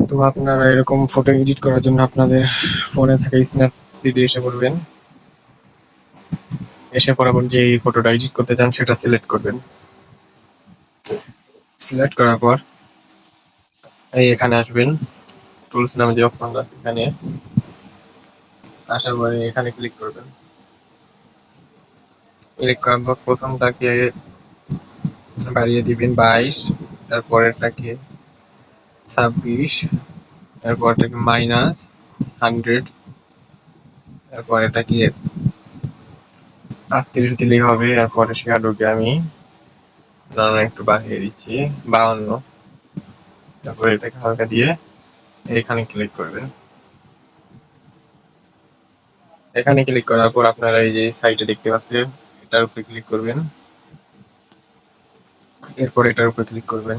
তো আপনারা এরকম ফটো এডিট করার জন্য আপনাদের ফোনে থাকা স্ন্যাপসিডে এসে পড়বেন। এসে পড়ার যে ফটোটা এডিট করতে চান সেটা সিলেক্ট করবেন। সিলেক্ট করার পর এখানে আসবেন, টুলস নামে যে অপশনটা, এখানে আসার পরে এখানে ক্লিক করবেন। ক্লিক করার পর প্রথমটাকে বাড়িয়ে দিবেন 22, তারপরেরটাকে 26, তারপরটাকে -100, তারপর এটাকে 38 দিলেই হবে। এরপরে শ্যাডোকে আমি একটু বাড়িয়ে দিচ্ছি 52, তারপরে এটাকে হালকা দিয়ে এখানে ক্লিক করবেন। এখানে ক্লিক করার পর আপনারা এই যে সাইটে দেখতে পাচ্ছেন, এটার উপরে ক্লিক করবেন। এরপর এটার উপরে ক্লিক করবেন।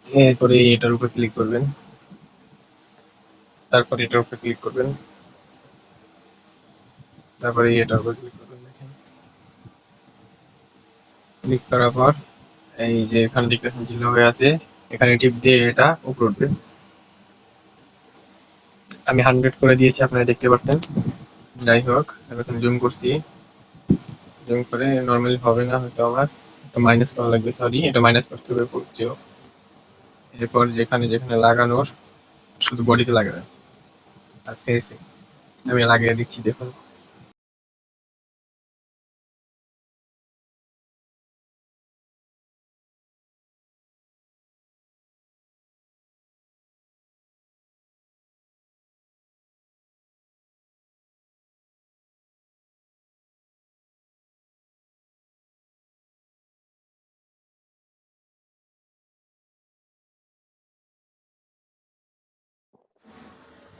এরপরে এটার উপরে ক্লিক করবেন। তারপর এটার উপরে ক্লিক করবেন। তারপরে এটার উপরে ক্লিক করবেন। দেখেন, ক্লিক করার পর এই যে এখানে দেখতেছেন জিরো হয়ে আছে, এখানে টিপ দিয়ে এটা উপরে উঠবে। আমি 100 করে দিয়েছি, আপনারা দেখতে পাচ্ছেন। যাই হোক, এখন জুম করছি, জুম করে নর্মালি হবে না হয়তো, আমার তো মাইনাস করা লাগবে, সরি, এটা মাইনাস করতে হবে পড়ছে। এরপর যেখানে যেখানে লাগানোর শুধু বডিতে লাগাবেন আর ফেসে আমি লাগিয়ে দিচ্ছি, দেখুন।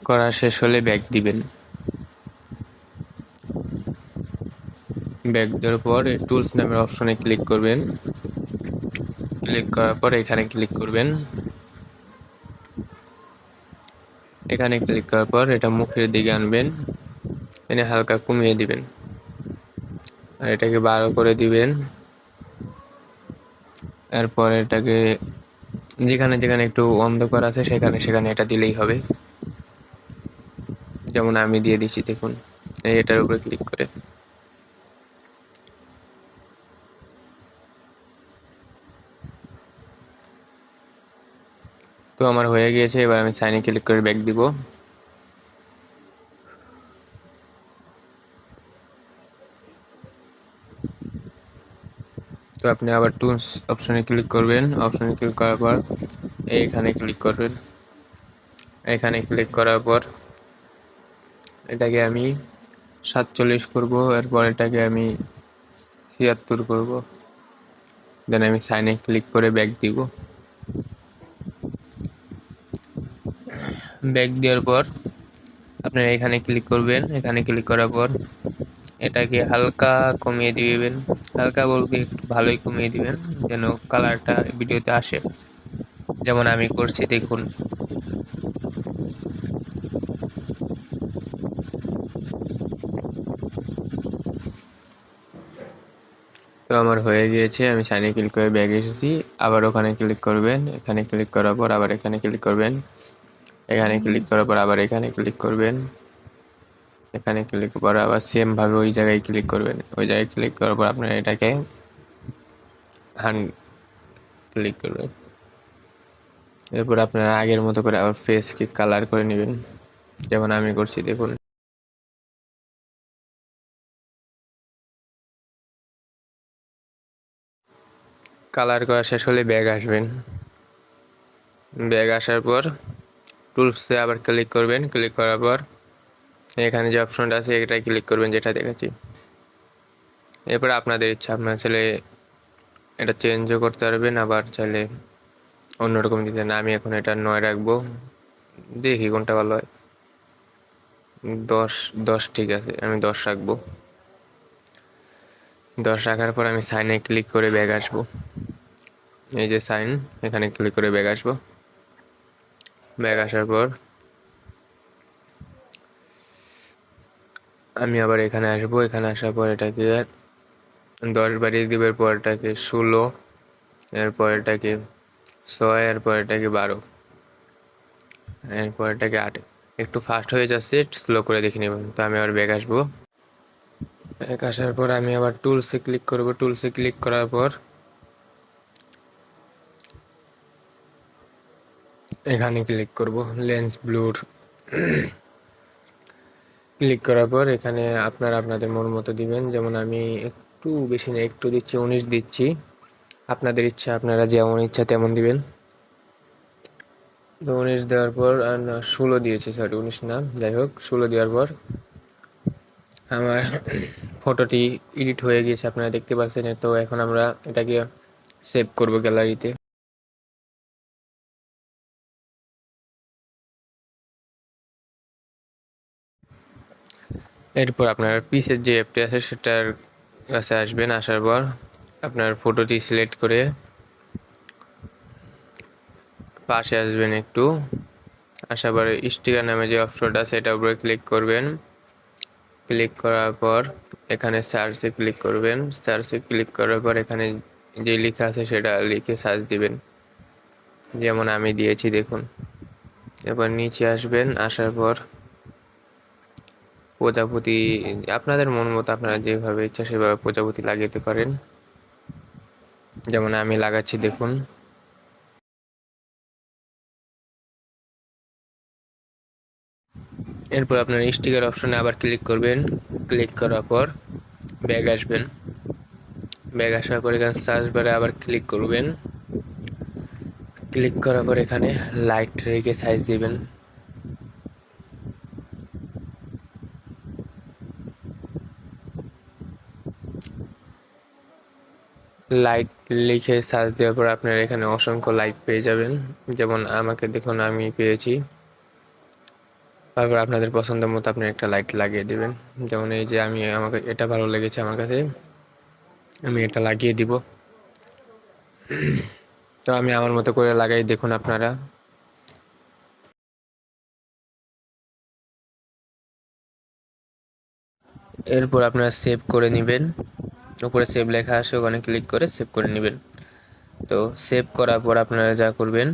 করা শেষ হলে ব্যাক দিবেন। ব্যাক দেওয়ার পর টুলস নামের অপশনে ক্লিক করবেন। ক্লিক করার পর এখানে ক্লিক করবেন। এখানে ক্লিক করার পর এটা মুখের দিকে আনবেন, এনে হালকা কমিয়ে দিবেন আর এটাকে 12 করে দিবেন। এরপর এটাকে যেখানে যেখানে একটু অন্ধকার আছে সেখানে সেখানে এটা দিলেই হবে। যেমন আমি দিয়ে দিচ্ছি, দেখুন, এটার উপরে ক্লিক করে। তো আমার হয়ে গিয়েছে, এবার আমি সাইনে ক্লিক করে ব্যাক দিব। তো আপনি আবার টুলস অপশনে ক্লিক করবেন। অপশনে ক্লিক করার পর এইখানে ক্লিক করবেন। এখানে ক্লিক করার পর এটাকে আমি 47 করব, এরপর এটাকে আমি 76 করব। দেন আমি সাইনে ক্লিক করে ব্যাক দিব। ব্যাক দেওয়ার পর আপনারা এখানে ক্লিক করবেন। এখানে ক্লিক করার পর এটাকে হালকা কমিয়ে দিবেন। হালকা বলতে একটু ভালোই কমিয়ে দিবেন, যেন কালারটা ভিডিওতে আসে, যেমন আমি করছি, দেখুন। তো আমার হয়ে গিয়েছে, আমি সাইনে ক্লিক করে ব্যাক এসেছি। আবার ওখানে ক্লিক করবেন। এখানে ক্লিক করার পর আবার এখানে ক্লিক করবেন। এখানে ক্লিক করার পর আবার এখানে ক্লিক করবেন। এখানে ক্লিক করার আবার সেম ভাবে ওই জায়গায় ক্লিক করবেন। ওই জায়গায় ক্লিক করার পর আপনারা এটাকে ক্লিক করবেন। এরপর আপনারা আগের মতো করে আবার ফেসকে কালার করে নেবেন, যেমন আমি করছি, দেখুন। কালার করা শেষ হলে ব্যাগ আসবেন। ব্যাগ আসার পর টুলসে আবার ক্লিক করবেন। ক্লিক করার পর এখানে যে অপশনটা আছে এটাই ক্লিক করবেন, যেটা দেখাচ্ছি। এরপর আপনাদের ইচ্ছা, আপনার চাইলে এটা চেঞ্জও করতে পারবেন, আবার চাইলে অন্যরকম দিতে। না, আমি এখন এটা 9 রাখবো, দেখি কোনটা ভালো হয়। 10 ঠিক আছে, আমি 10 রাখবো। 10 রাখার পর আমি সাইনে ক্লিক করে ব্যাগ আসবো। এই যে সাইন, এখানে ক্লিক করে ব্যাগ আসবো। ব্যাগ আসার পর আমি আবার এখানে আসবো। এখানে আসার পর এটাকে 10 বাড়িয়ে দিবার পর এটাকে 16, এরপর এটাকে 6 এরপর এটাকে 12, এরপর এটাকে 8। একটু ফাস্ট হয়ে যাচ্ছে, স্লো করে দেখে নেবেন। তো আমি আবার ব্যাক আসবো। ব্যাক আসার পর আমি আবার টুলসে ক্লিক করব। টুলসে ক্লিক করার পর এখানে ক্লিক করব লেন্স ব্লুর। ক্লিক করার পর এখানে আপনারা আপনাদের মন মতো দিবেন। যেমন আমি একটু বেশি না, একটু দিচ্ছি, 19 দিচ্ছি। আপনাদের ইচ্ছা, আপনারা যেমন ইচ্ছা তেমন দিবেন। তো 19 দেওয়ার পর, আর না 16 দিয়েছি, সরি 19 না, যাই হোক 16 দেওয়ার পর আমার ফটোটি এডিট হয়ে গিয়েছে, আপনারা দেখতে পাচ্ছেন। তো এখন আমরা এটাকে সেভ করব গ্যালারিতে। এরপর আপনার পিসের যে অ্যাপটি আছে সেটার কাছে আসবেন। আসার পর আপনার ফটোটি সিলেক্ট করে পাশে আসবেন একটু। আসার পরে স্টিকার নামে যে অপশনটা আছে এটার উপরে ক্লিক করবেন। ক্লিক করার পর এখানে সার্চে ক্লিক করবেন। সার্চে ক্লিক করার পর এখানে যে লেখা আছে সেটা লিখে সার্চ দিবেন, যেমন আমি দিয়েছি দেখুন। এবার নিচে আসবেন। আসার পর প্রজাপতি, আপনাদের মন মতো আপনারা যেভাবে ইচ্ছা সেভাবে প্রজাপতি লাগাতে পারেন, যেমন আমি লাগাচ্ছি দেখুন। এরপর আপনার স্টিকার অপশনে আবার ক্লিক করবেন। ক্লিক করার পর ব্যাগ আসবেন। ব্যাগ আসার পর এখানে সার্চ বারে আবার ক্লিক করবেন। ক্লিক করার পর এখানে লাইট রেখে সাইজ দিবেন। লাইট লিখে সার্চ দেওয়ার পর আপনার এখানে অসংখ্য লাইট পেয়ে যাবেন। যেমন আমাকে দেখুন, আমি পেয়েছি। তারপর আপনাদের পছন্দ মতো আপনি একটা লাইট লাগিয়ে দিবেন। যেমন এই যে আমাকে এটা ভালো লেগেছে আমার কাছে, আমি এটা লাগিয়ে দিব। তো আমি আমার মতো করে লাগাই, দেখুন আপনারা। এরপর আপনারা সেভ করে নেবেন। উপরে সেভ লেখা আসে, ওখানে ক্লিক করে সেভ করে নেবেন। তো সেভ করার পর আপনারা যা করবেন,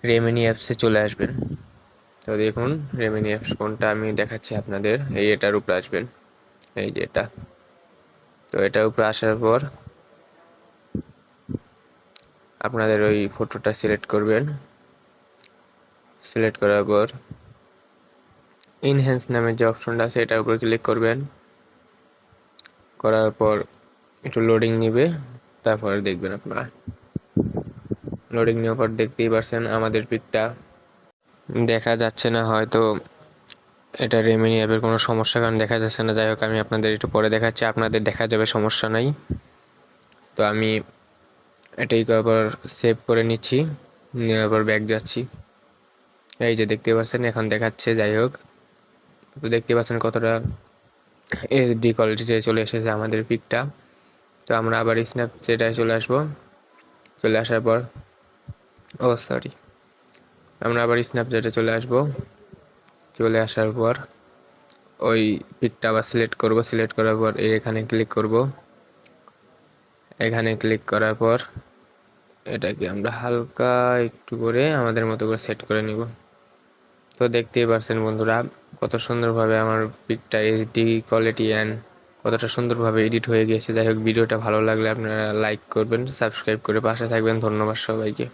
রেমিনি অ্যাপসে চলে আসবেন। তো দেখুন রেমিনি অ্যাপস কোনটা আমি দেখাচ্ছি আপনাদের, এটার উপরে আসবেন, এই যে এটা। তো এটার উপরে আসার পর আপনাদের ওই ফটোটা সিলেক্ট করবেন। সিলেক্ট করার পর ইনহ্যান্স নামের যে অপশনটা আছে এটার উপরে ক্লিক করবেন। করার পর একটু লোডিং নিবে, তারপরে দেখবেন আপনারা। লোডিং নেওয়ার পর দেখতেই পারছেন আমাদের পিকটা দেখা যাচ্ছে না, হয়তো এটা রেমিনি অ্যাপের কোনো সমস্যা, কারণ দেখা যাচ্ছে না। যাই হোক, আমি আপনাদের একটু পরে দেখাচ্ছি, আপনাদের দেখা যাবে, সমস্যা নাই। তো আমি এটাই করার পর সেভ করে নিচ্ছি, নেওয়ার পর ব্যাক যাচ্ছি। এই যে দেখতে পাচ্ছেন এখন দেখাচ্ছে। যাই হোক, তো দেখতে পাচ্ছেন কতটা এইচডি কোয়ালিটিতে চলে এসেছে আমাদের পিকটা। তো আমরা আবার স্ন্যাপচ্যাটে চলে আসবো। চলে আসার পর সরি, আমরা আবার স্ন্যাপচ্যাটে চলে আসবো। চলে আসার পর ওই পিকটা আবার সিলেক্ট করব। সিলেক্ট করার পর এখানে ক্লিক করব। এখানে ক্লিক করার পর এটাকে আমরা হালকা একটু করে আমাদের মতো করে সেট করে নিব। তো দেখতেই পারছেন বন্ধুরা কত সুন্দরভাবে আমার পিকটা এইচডি কোয়ালিটি অ্যান্ড কতটা সুন্দরভাবে এডিট হয়ে গেছে। যাই হোক, ভিডিওটা ভালো লাগলে আপনারা লাইক করবেন, সাবস্ক্রাইব করে পাশে থাকবেন। ধন্যবাদ সবাইকে।